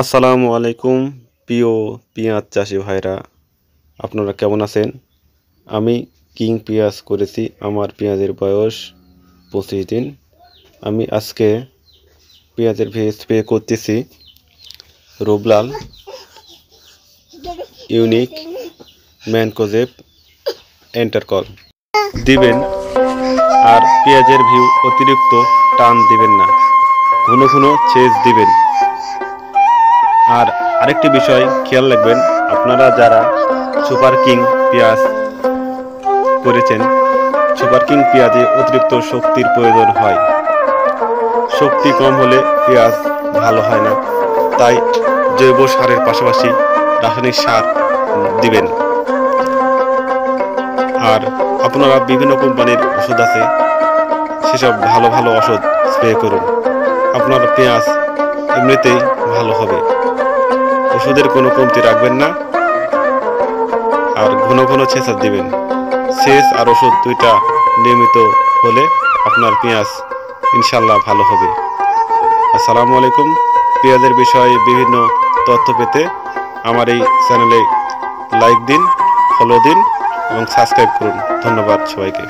আসসালামু আলাইকুম প্রিয় পেঁয়াজ চাষি ভাইরা, আপনারা কেমন আছেন? আমি কিং পেঁয়াজ করেছি। আমার পেঁয়াজের বয়স 25 দিন। আমি আজকে পেঁয়াজের স্প্রে করতেছি রোবলাল ইউনিক ম্যানকোজেব এন্টারকল দিবেন। আর পেঁয়াজের ভিউ অতিরিক্ত টান দিবেন না, ঘন ঘন সেচ দিবেন। আর আরেকটি বিষয় খেয়াল রাখবেন, আপনারা যারা সুপার কিং পেঁয়াজ করেছেন, সুপার কিং পেঁয়াজে অতিরিক্ত শক্তির প্রয়োজন হয়। শক্তি কম হলে পেঁয়াজ ভালো হয় না, তাই জৈব সারের পাশাপাশি রাসায়নিক সার দিবেন। আর আপনারা বিভিন্ন কোম্পানির ওষুধ আছে, সেসব ভালো ভালো ওষুধ স্প্রে করুন, আপনার পেঁয়াজ এমনিতেই ভালো হবে। ওষুধের কোনো কমতি রাখবেন না, আর ঘন ঘন সেচ দিবেন। সেচ আর ওষুধ দুইটা নিয়মিত হলে আপনার পেঁয়াজ ইনশাল্লাহ ভালো হবে। আসসালামু আলাইকুম। পেঁয়াজের বিষয়ে বিভিন্ন তথ্য পেতে আমার এই চ্যানেলে লাইক দিন, ফলো দিন এবং সাবস্ক্রাইব করুন। ধন্যবাদ সবাইকে।